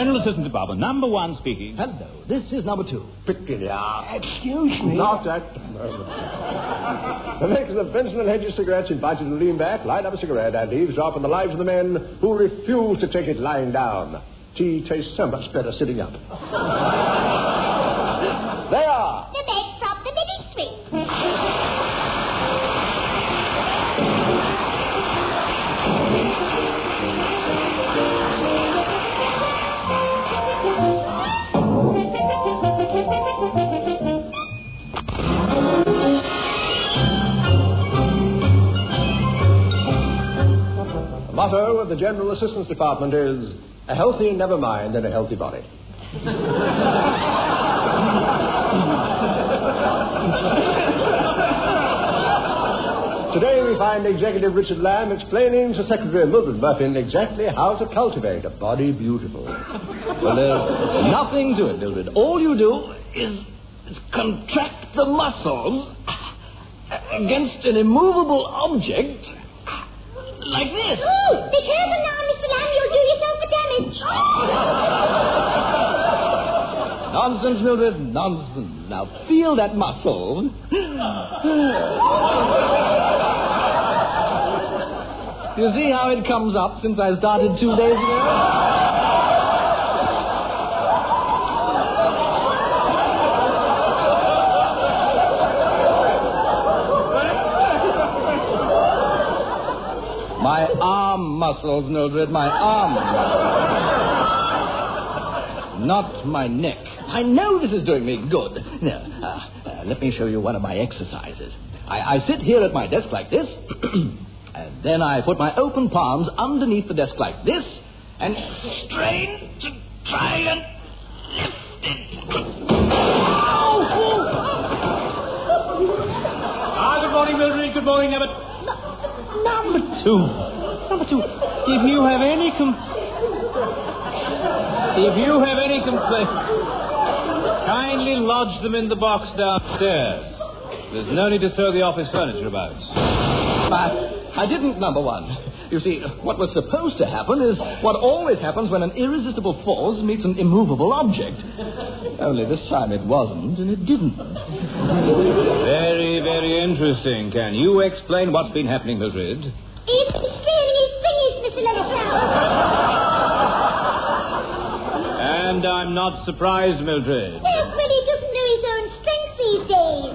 General Assistance Department, number 1 speaking. Hello, this is number 2. Peculiar. Excuse me. Not at the moment. The makers of Benson and Hedges cigarettes invite you to lean back, light up a cigarette, and eavesdrop on the lives of the men who refuse to take it lying down. Tea tastes so much better sitting up. They are the beds from the ministry. The motto of the General Assistance Department is a healthy never mind and a healthy body. Today we find Executive Richard Lamb explaining to Secretary Mildred Muffin exactly how to cultivate a body beautiful. Well, there's nothing to it, Mildred. All you do is contract the muscles against an immovable object like this. Oh, be careful now, Mr. Lamb. You'll do yourself a damage. Nonsense, Mildred, nonsense. Now, feel that muscle. You see how it comes up since I started 2 days ago? My arm muscles, Mildred, my arm muscles. Not my neck. I know this is doing me good. Now, let me show you one of my exercises. I sit here at my desk like this, and then I put my open palms underneath the desk like this, and strain to try and lift it. Good morning, Mildred. Good morning, Number 2. If you have any complaints, kindly lodge them in the box downstairs. There's no need to throw the office furniture about. I didn't, number 1. You see, what was supposed to happen is what always happens when an irresistible force meets an immovable object. Only this time it wasn't, and it didn't. Very, very interesting. Can you explain what's been happening, Mildred? He's straining his fingers, Mr. Leathercrown. And I'm not surprised, Mildred. Well, he doesn't know his own strength these days.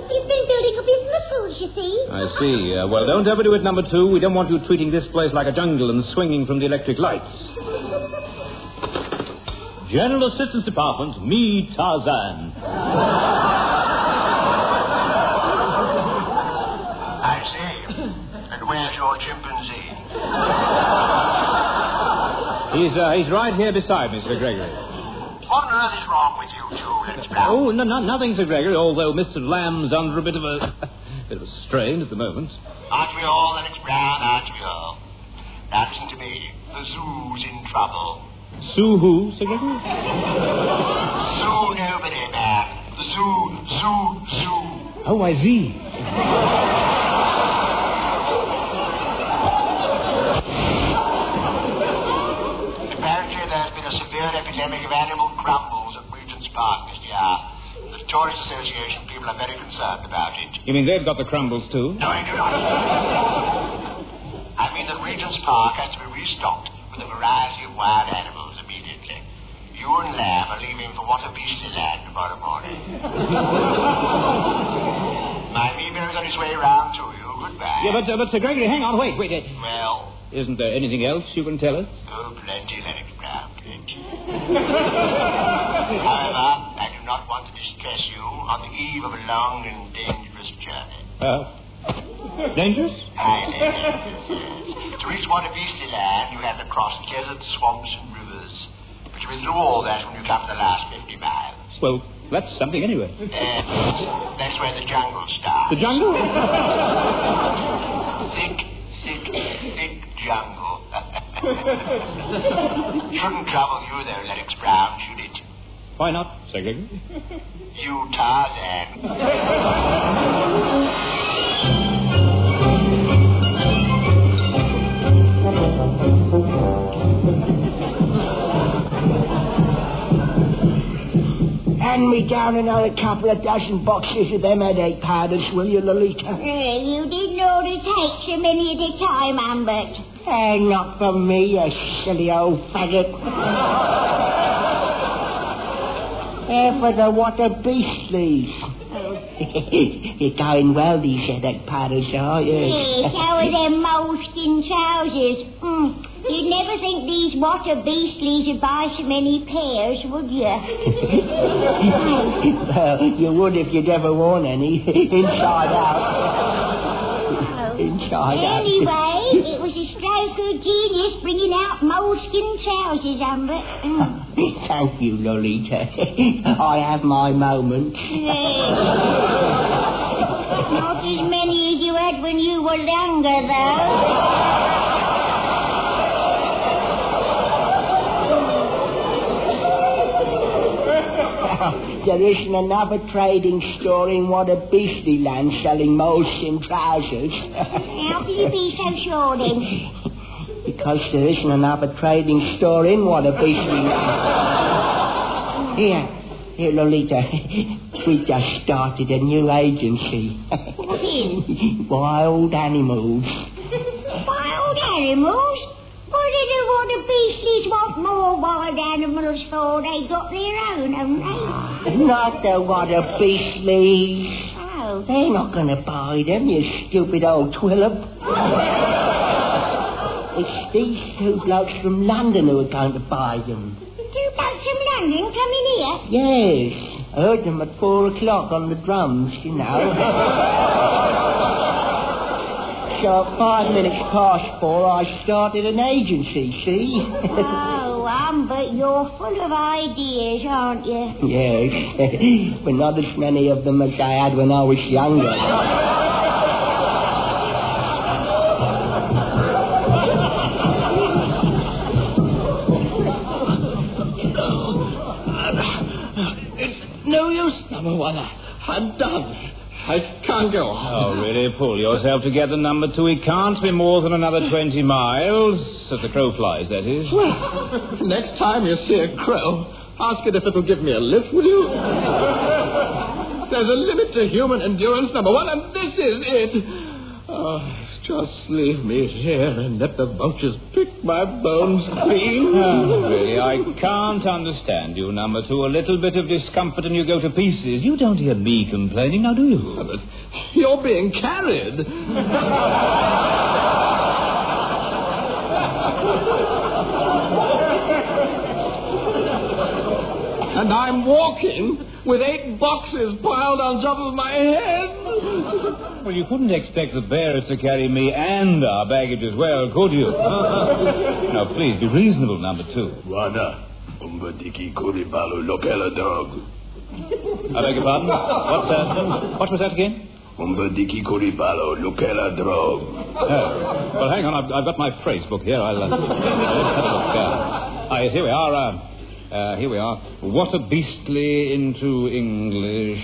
He's been building up his muscles, you see. I see. Well, don't overdo it, number 2. We don't want you treating this place like a jungle and swinging from the electric lights. General Assistance Department, me, Tarzan. I see. And where's your chimpanzee? He's right here beside me, Sir Gregory. What on earth is wrong with you two, Lennox Brown? Oh, nothing, Sir Gregory, although Mr. Lamb's under a bit of a strain at the moment. Aren't we all, Lennox Brown? Aren't we all? Now listen to me. The zoo's in trouble. Sue who, Sir Gregory? Zoo nobody, man. The zoo. Oh, I see. Apparently there's been a severe epidemic of animal crumbles at Regent's Park this year. The Tourist Association people are very concerned about it. You mean they've got the crumbles, too? No, I do not. I mean that Regent's Park has to be restocked with a variety of wild animals immediately. You and Lamb are leaving for what a beastly land tomorrow morning. My email's on its way round to you. Goodbye. Yeah, but Sir Gregory, hang on, wait. Well? Isn't there anything else you can tell us? Oh, plenty, Lennox Brown, plenty. However, I do not want to distress you on the eve of a long and dangerous journey. Dangerous? Highly dangerous, yes. To reach what a beastly land, you have to cross deserts, swamps, and rivers. But you will do all that when you come to the last 50 miles. Well, that's something anyway. That's where the jungle starts. The jungle? Thick jungle. Shouldn't trouble you, though, Lennox Brown, should it? Why not, Sir Gregory? You Tarzan. send me down another couple of dozen boxes of them headache powders, will you, Lolita? You didn't order to take so many at a time, Humbert. Not for me, you silly old faggot. For the water beastlies. You're going well, these headache powders, are you? Yes, how are them moleskin trousers? You'd never think these water beastlies would buy so many pairs, would you? Well, you would if you'd ever worn any. Inside out. Inside out. Anyway, it was a stroke of genius bringing out moleskin trousers, Humbert. Thank you, Lolita. I have my moments. Not as many as you had when you were younger, though. There isn't another trading store in what a beastly land selling moleskin trousers. How can you be so sure, then? Because there isn't another trading store in what a beastly land. Here, Lolita. We just started a new agency. What is? Wild animals. Wild animals? What do the water beastlies want more wild animals for? They got their own, haven't they? Not the water beastlies. Oh. They're not going to buy them, you stupid old twillop. It's these two blokes from London who are going to buy them. Two blokes from London coming here? Yes. I heard them at 4 o'clock on the drums, you know. So at 5 minutes past 4, I started an agency, see? Oh, Humbert, you're full of ideas, aren't you? Yes. But not as many of them as I had when I was younger. It's no use, number one. I'm done. I can't go on. Oh, really? Pull yourself together, number two. It can't be more than another 20 miles. As the crow flies, that is. Well, next time you see a crow, ask it if it'll give me a lift, will you? There's a limit to human endurance, number one, and this is it. Oh, just leave me here and let the vultures pick my bones clean. Really, I can't understand you, number two. A little bit of discomfort and you go to pieces. You don't hear me complaining, now do you? But you're being carried. And I'm walking with 8 boxes piled on top of my head. Well, you couldn't expect the bearers to carry me and our baggage as well, could you? Now, please, be reasonable, number two. Wana, umbadiki kuribalu lokela dog. I beg your pardon? What was that again? Umbadiki kuribalu lokela dog. Oh. Well, hang on, I've got my phrase book here. I'll have a look. Here we are. Here we are. What a beastly into English.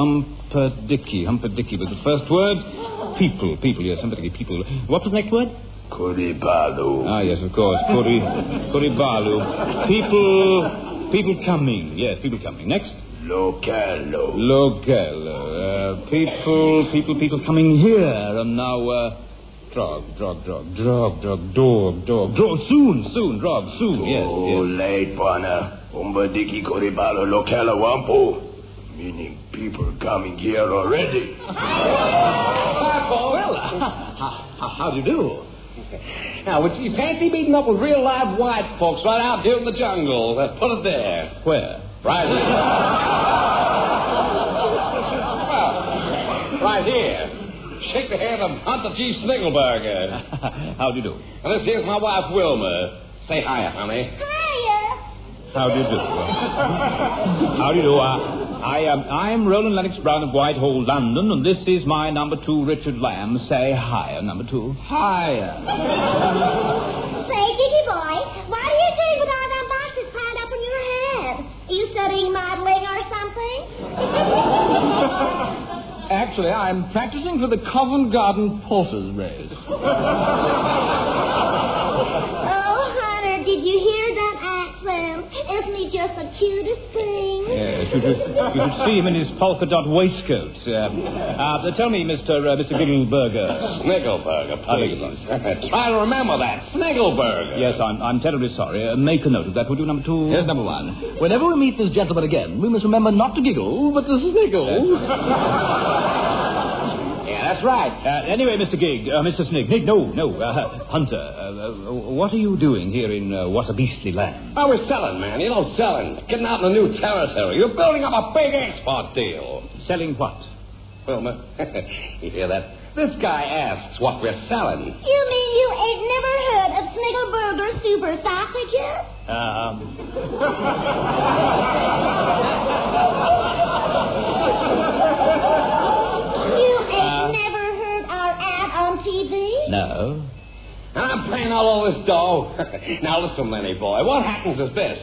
Humperdincky was the first word. People, yes, Humperdincky, people. What was the next word? Kuribalu. Ah, yes, of course. Kuribalu. People coming. Yes, people coming. Next? Localo. People coming here. And now, Drog. Soon, drog, soon, yes. Oh, late, Bwana. Umbadiki Koribalo Lokala Wampo. Meaning people coming here already. Well, how do you do? Now, would you fancy meeting up with real live white folks right out here in the jungle? Put it there. Where? Right here. Well, right here. Shake the hand of Hunter G. Sniggleberger. How do you do? And this here's my wife, Wilma. Say hiya, honey. Hiya. How do you do? How do you do? I'm Roland Lennox Brown of Whitehall, London, and this is my number two, Richard Lamb. Say hiya, number two. Hiya. Say, Dickie boy, what are you doing with all them boxes piled up on your head? Are you studying modeling or something? Actually, I'm practicing for the Covent Garden Porter's Race. Oh, Hunter, did you hear that accent? Isn't he just the cutest thing? Yes, you should see him in his polka dot waistcoat. Tell me, Mr. Giggleburger. Sniggleburger, please. Try to remember that. Sniggleburger. Yes, I'm terribly sorry. Make a note of that, would you, number 2? Here's number 1. Whenever we meet this gentleman again, we must remember not to giggle, but to sniggle. Yeah, that's right. Anyway, Mr. Snig. No, Hunter. What are you doing here in what a beastly land? I was selling, man. You know, selling. Getting out in a new territory. You're building up a big export deal. Selling what? Well, you hear that? This guy asks what we're selling. You mean you ain't never heard of Sniggleburger Super Sausages? You ain't never heard our ad on TV? No. And I'm paying out all this dough. Now listen, Lenny boy, what happens is this.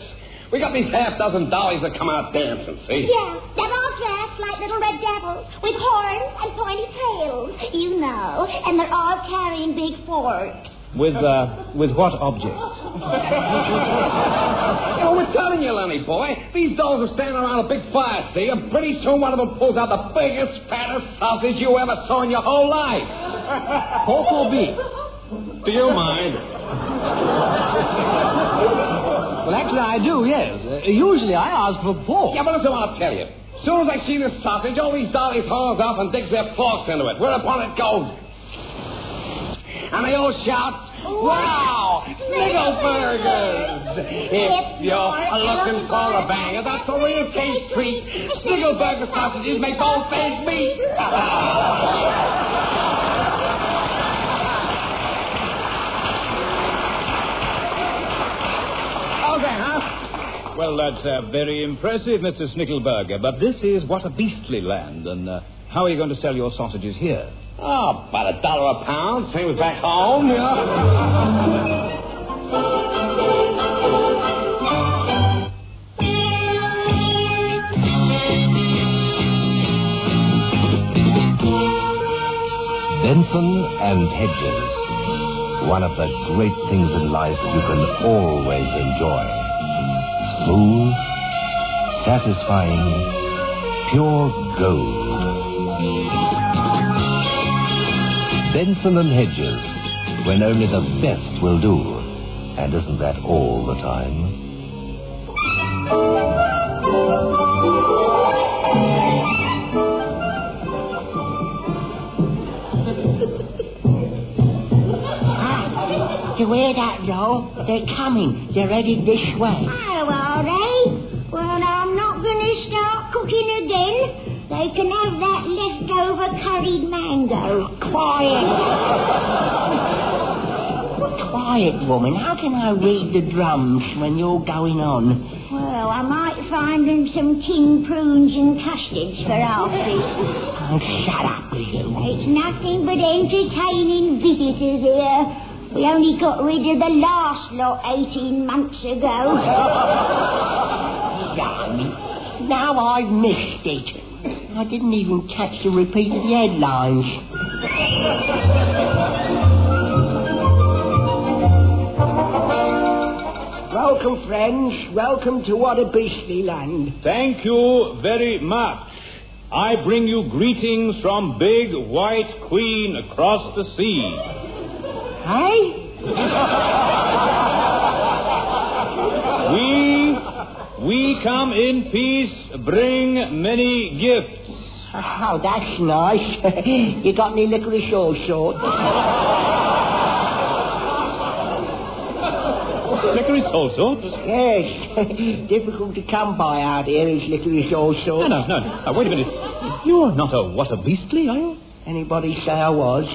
We got these half-dozen dollies that come out dancing, see? Yeah, they're all dressed like little red devils with horns and pointy tails, you know. And they're all carrying big forks. With what object? We're telling you, Lenny boy, these dolls are standing around a big fire, see? And pretty soon one of them pulls out the biggest, fattest sausage you ever saw in your whole life. Pork or beef? Do you mind? Well, actually, I do, yes. Usually I ask for pork. Yeah, but listen, I'll tell you. As soon as I see this sausage, all these dollies haul up and digs their forks into it. Whereupon it goes. And they all shout, wow, Sniggleburgers! If you're looking for a banger, that's a real taste treat. Sniggleburger sausages make both things meet. Well, that's very impressive, Mr. Sniggleburger, but this is what a beastly land, and how are you going to sell your sausages here? Oh, about $1 a pound, same as back home, you know. Benson and Hedges, one of the great things in life you can always enjoy. Smooth, satisfying, pure gold. Benson and Hedges, when only the best will do. And isn't that all the time? You hear that, Joe? They're coming. They're headed this way. Oh, are they? Well, I'm not going to start cooking again. They can have that leftover curried mango. Quiet, woman. How can I read the drums when you're going on? Well, I might find them some tinned prunes and custards for office. Oh, shut up with you. It's nothing but entertaining visitors here. We only got rid of the last lot 18 months ago. Blimey. Now I've missed it. I didn't even catch the repeat of the headlines. Welcome, friends. Welcome to What a Beastly Land. Thank you very much. I bring you greetings from Big White Queen across the sea. Hey? We come in peace, bring many gifts. Oh, that's nice. You got any licorice all sorts? Licorice all sorts? Yes. Difficult to come by out here is licorice all sorts. No. Wait a minute. You're not a what a beastly, are you? Anybody say I was?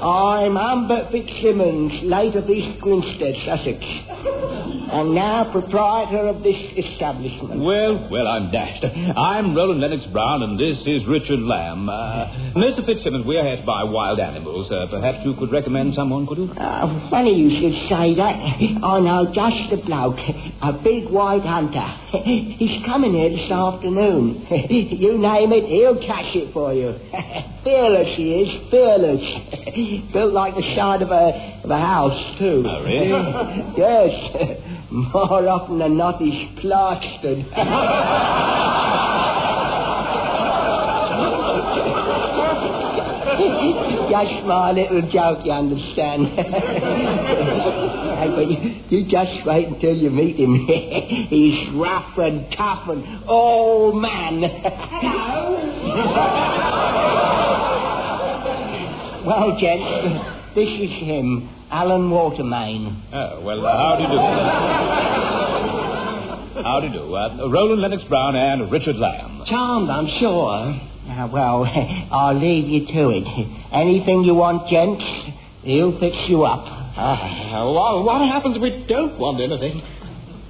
I'm Humbert Fitzsimmons, late of East Grinstead, Sussex, and now proprietor of this establishment. Well, I'm dashed. I'm Roland Lennox Brown, and this is Richard Lamb. Mr. Fitzsimmons, we're here to buy wild animals. Perhaps you could recommend someone, could you? Funny you should say that. I know just the bloke, a big white hunter. He's coming here this afternoon. You name it, he'll catch it for you. Fearless he is, fearless. Built like the side of a The house, too. Oh, really? Yes. More often than not, he's plastered. Just my little joke, you understand. But you just wait until you meet him. He's rough and tough and old man. Hello? Well, gents, this is him, Alan Watermain. Oh, well, how do you do? How do you do? Roland Lennox Brown and Richard Lamb. Charmed, I'm sure. Well, I'll leave you to it. Anything you want, gents, he'll fix you up. What happens if we don't want anything?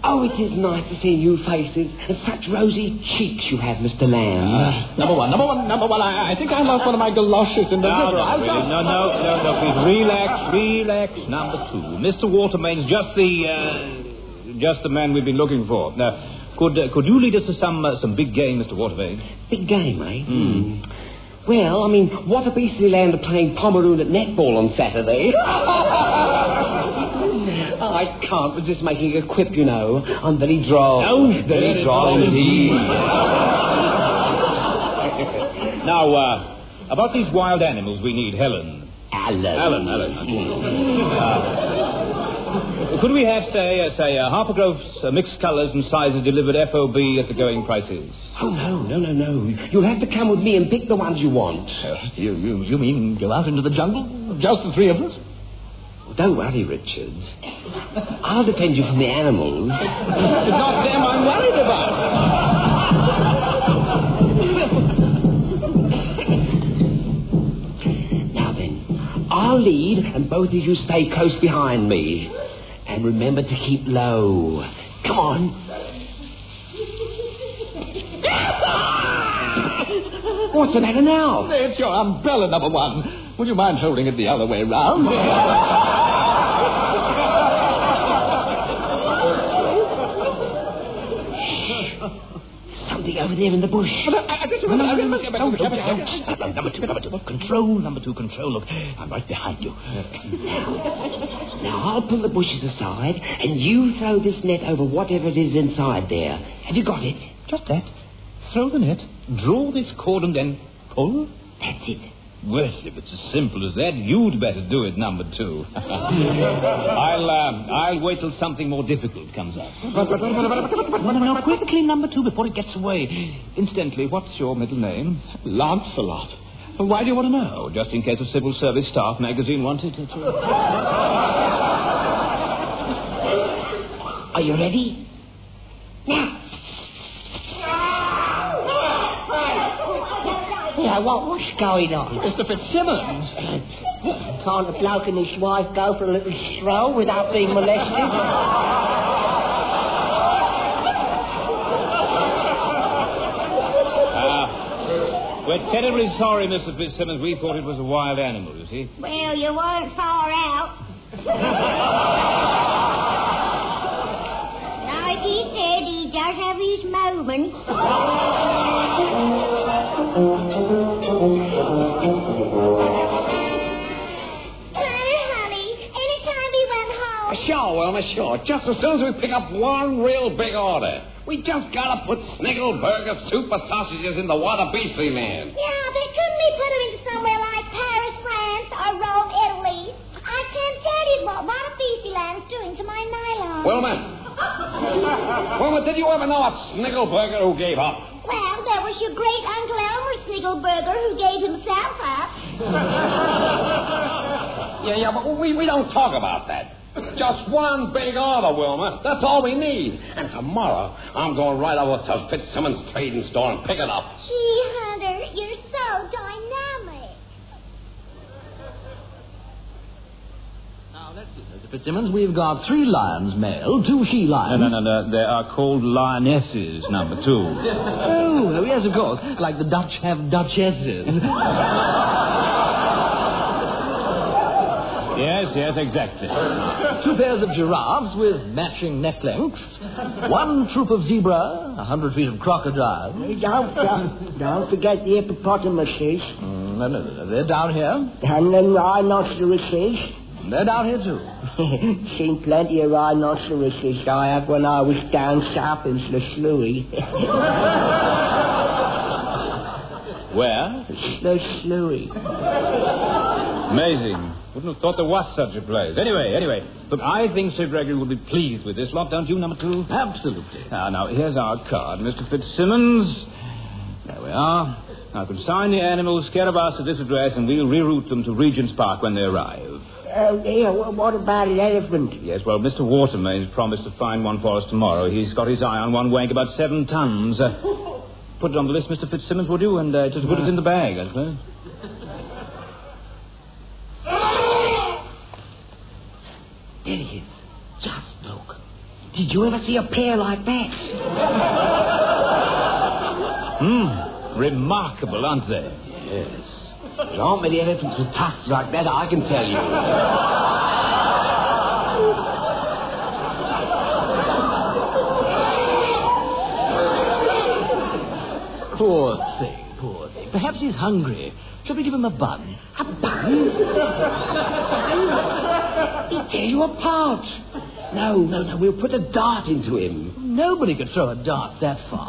Oh, it is nice to see new faces and such rosy cheeks you have, Mr. Lamb. Number one. I think I lost one of my galoshes in the river. No, please, relax. Number 2. Mr. Watermain's just the man we've been looking for. Now, could you lead us to some big game, Mr. Watermain? Big game, eh? Well, I mean, what a beastly land of playing Pomeroon at netball on Saturday. I can't resist making a quip, you know. I'm very droll. Oh, very droll indeed. Now, about these wild animals, we need Helen. Alan. Could we have, say, Harper Grove's mixed colours and sizes delivered FOB at the going prices? Oh, no. You'll have to come with me and pick the ones you want. You mean go out into the jungle? Just the 3 of us? Don't worry, Richard. I'll defend you from the animals. It's not them I'm worried about. Now then, I'll lead and both of you stay close behind me. And remember to keep low. Come on. What's the matter now? It's your umbrella, number 1. Would you mind holding it the other way round? Something over there in the bush. Number two. Control, number 2, control. Look, I'm right behind you. Now, I'll pull the bushes aside, and you throw this net over whatever it is inside there. Have you got it? Just that. Throw the net, draw this cord, and then pull. That's it. Well, if it's as simple as that, you'd better do it, number 2. I'll wait till something more difficult comes up. No, quickly, number 2, before it gets away. Incidentally, what's your middle name? Lancelot. Why do you want to know? Oh, just in case a civil service staff magazine wanted it. Are you ready? Now. Yeah, what's going on? Mr. Fitzsimmons. Can't a bloke and his wife go for a little stroll without being molested? We're terribly sorry, Mr. Fitzsimmons. We thought it was a wild animal, you see. Well, you weren't far out. Like he said, he does have his moments. Honey, anytime he went home... Sure, Wilma, sure. Just as soon as we pick up one real big order. We just gotta put Snickelburger super sausages in the Water Beastly land. Yeah, but couldn't we put him in somewhere like Paris, France, or Rome, Italy? I can't tell you what Water Beastly Land's doing to my nylon. Wilma, did you ever know a Snickelburger who gave up? Well, there was your great Uncle Elmer Snickelburger who gave himself up. Yeah, but we don't talk about that. Just one big order, Wilma. That's all we need. And tomorrow, I'm going right over to Fitzsimmons Trading Store and pick it up. Gee, Hunter, you're so dynamic. Now, let's see, Mr. Fitzsimmons. We've got 3 lions, male, 2 she lions. No. They are called lionesses, number 2. Oh, yes, of course. Like the Dutch have duchesses. Yes, exactly. 2 pairs of giraffes with matching neck lengths. 1 troop of zebra, 100 feet of crocodile. Don't forget the hippopotamuses. No, they're down here. And the rhinoceroses. They're down here, too. Seen plenty of rhinoceroses I had when I was down south in Sluice. Where? Sluice. Amazing. Wouldn't have thought there was such a place. Anyway. Look, I think Sir Gregory will be pleased with this lot, don't you, number 2? Absolutely. Now, here's our card, Mr. Fitzsimmons. There we are. Now, consign the animals, care of us at this address, and we'll reroute them to Regent's Park when they arrive. Oh, dear, what about an elephant? Yes, well, Mr. Watermain's promised to find one for us tomorrow. He's got his eye on one weighing about 7 tons. Put it on the list, Mr. Fitzsimmons, would you? And just put it in the bag, I suppose. There he is. Just look. Did you ever see a pair like that? Remarkable, aren't they? Yes. There aren't many elephants with tusks like that, I can tell you. Poor thing. Perhaps he's hungry. Shall we give him a bun? A bun? He'd tear you apart. No, we'll put a dart into him. Nobody could throw a dart that far.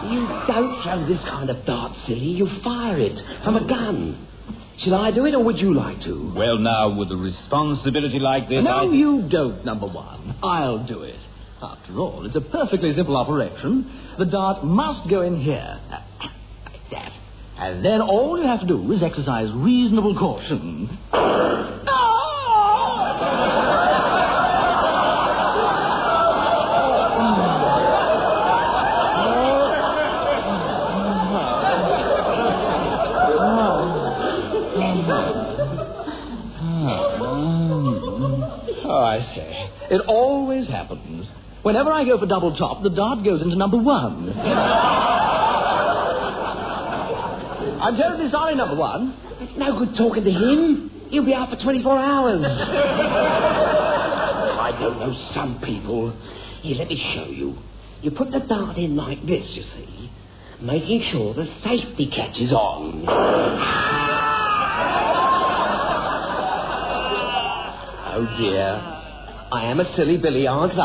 You don't throw this kind of dart, silly. You fire it from a gun. Shall I do it, or would you like to? Well, now, with a responsibility like this... No, you don't, number 1. I'll do it. After all, it's a perfectly simple operation. The dart must go in here. Like that. And then all you have to do is exercise reasonable caution. Oh, I say. It always happens. Whenever I go for double top, the dart goes into number 1. I'm terribly sorry, number 1. It's no good talking to him. He'll be out for 24 hours. I don't know some people. Here, let me show you. You put the dart in like this, you see, making sure the safety catch is on. Oh, dear. I am a silly Billy, aren't I?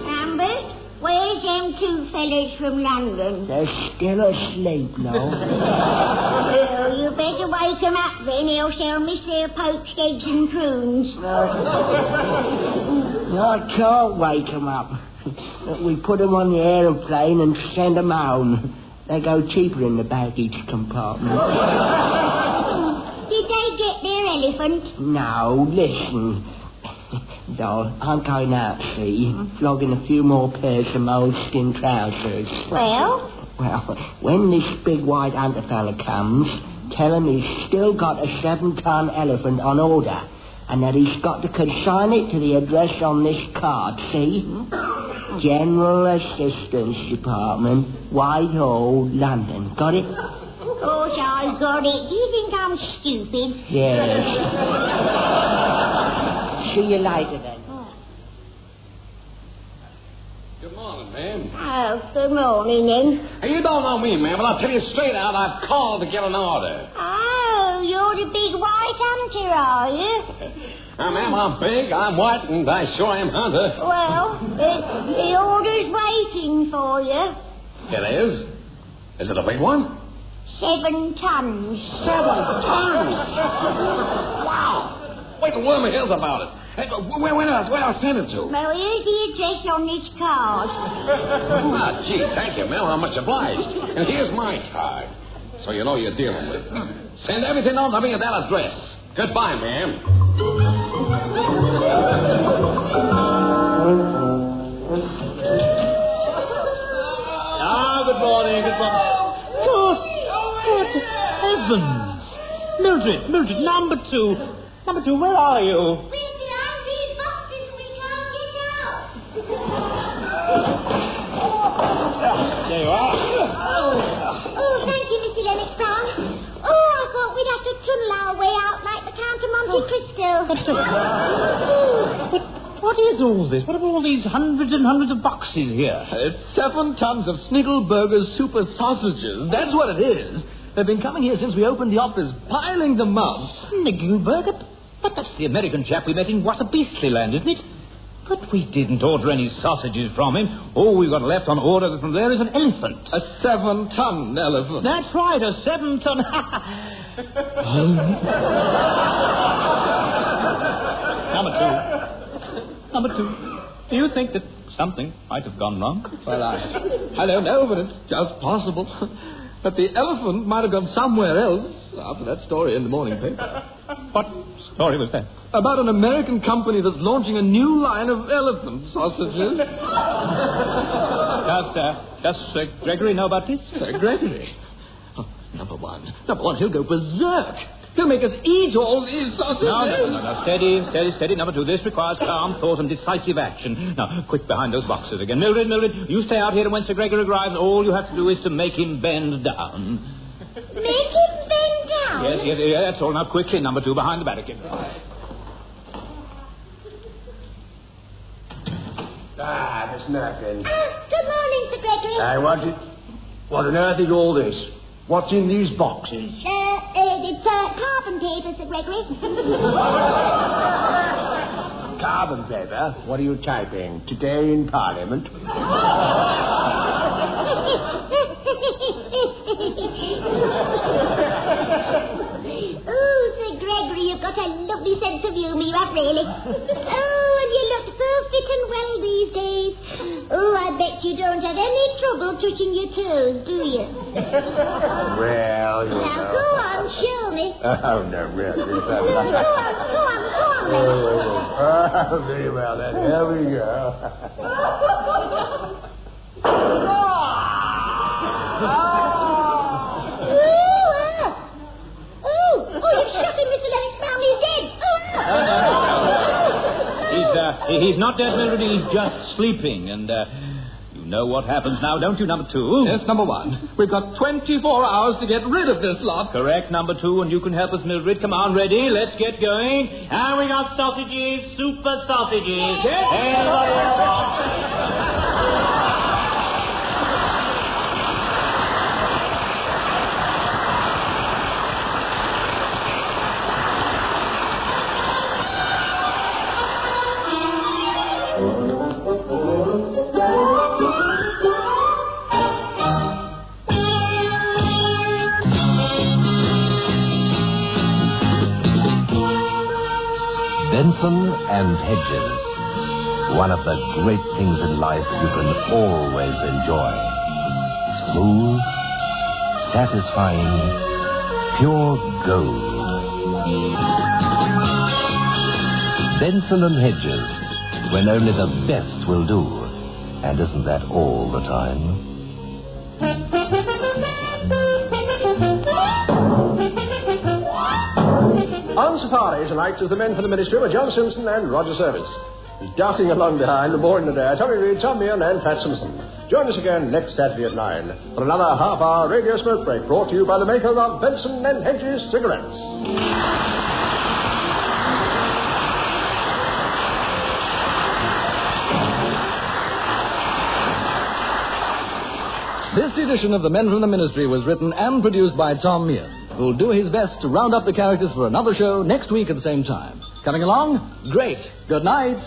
Lambert, where's them 2 fellas from London? They're still asleep now. Well, you better wake 'em up then, else they'll miss their poached eggs and prunes. I can't wake 'em up. We put 'em on the aeroplane and send 'em home. They go cheaper in the baggage compartment. Did they get their elephant? No, listen. Doll, I'm going out, see, flogging a few more pairs of moleskin trousers. Well? Well, when this big white hunter fella comes, tell him he's still got a 7-ton elephant on order, and that he's got to consign it to the address on this card, see? General Assistance Department, Whitehall, London. Got it? Of course I got it. Do you think I'm stupid? Yes. See you later, then. Good morning, ma'am. Oh, good morning, then. Hey, you don't know me, ma'am, but I'll tell you straight out, I've called to get an order. Oh, you're the big white hunter, are you? Ma'am, I'm big, I'm white, and I sure am hunter. Well, the order's waiting for you. It is? Is it a big one? 7 tons. 7 tons? Wow! Wait till Wilma hears about it. Hey, where do I send it to? Well, here's the address on this card. Ah, gee, thank you, ma'am. I'm much obliged. And here's my card, so you know you're dealing with. Send everything on to me at that address. Goodbye, ma'am. Good morning. Good heavens. Mildred, number 2. Number 2, where are you? We're behind these boxes. We can't get out. There you are. Oh, thank you, Mr. Lennox Brown. Oh, I thought we'd have to tunnel our way out like the Count of Monte Cristo. What is all this? What are all these hundreds and hundreds of boxes here? It's 7 tons of Snickelburger's super sausages. That's what it is. They've been coming here since we opened the office, piling them up. Snickelburger? But that's the American chap we met in What a Beastly Land, isn't it? But we didn't order any sausages from him. All we've got left on order from there is an elephant. A 7-ton elephant. That's right, a 7-ton... Number two. Do you think that something might have gone wrong? Well, I don't know, but it's just possible. That the elephant might have gone somewhere else after that story in the morning paper. What story was that? About an American company that's launching a new line of elephant sausages. Does Sir Gregory know about this? Sir Gregory? Oh, number one, he'll go berserk. He'll make us eat all these sausages. No. Steady. Number 2, this requires calm thought and decisive action. Now, quick behind those boxes again. Mildred, you stay out here, and when Sir Gregory arrives, all you have to do is to make him bend down. Make him bend down? Yes, that's all. Now, quickly, number 2, behind the barricade. Miss Merkin. Good morning, Sir Gregory. What on earth is all this? What's in these boxes? It's carbon paper, Sir Gregory. Carbon paper? What are you typing? Today in Parliament? Oh, Sir Gregory, you've got a lovely sense of humour, you have really. Oh, and you look so fit and well these days. Oh, I bet you don't have any trouble touching your toes, do you? Well, you Now, know. go on, show me. Oh, no, really. No, go on then. Oh, very well, then. Here we go. Oh, you shot him, Mr. Lennox Brown. He's dead. He's not dead, Mildred. He's just sleeping, and you know what happens now, don't you, number 2? Yes, number 1. We've got 24 hours to get rid of this lot. Correct, number 2, and you can help us, Mildred. Come on, ready? Let's get going. And we got sausages, super sausages. Anybody else? Benson and Hedges. One of the great things in life you can always enjoy. Smooth, satisfying, pure gold. Benson and Hedges, when only the best will do. And isn't that all the time? On safari tonight is the men from the ministry with John Simpson and Roger Service. Darting along behind the board in the day, Tommy Reed, Tom Meehan and Pat Simpson. Join us again next Saturday at 9 for another half-hour radio smoke break brought to you by the makers of Benson and Hedges cigarettes. This edition of The Men from the Ministry was written and produced by Tom Meehan, who'll do his best to round up the characters for another show next week at the same time. Coming along? Great. Good night.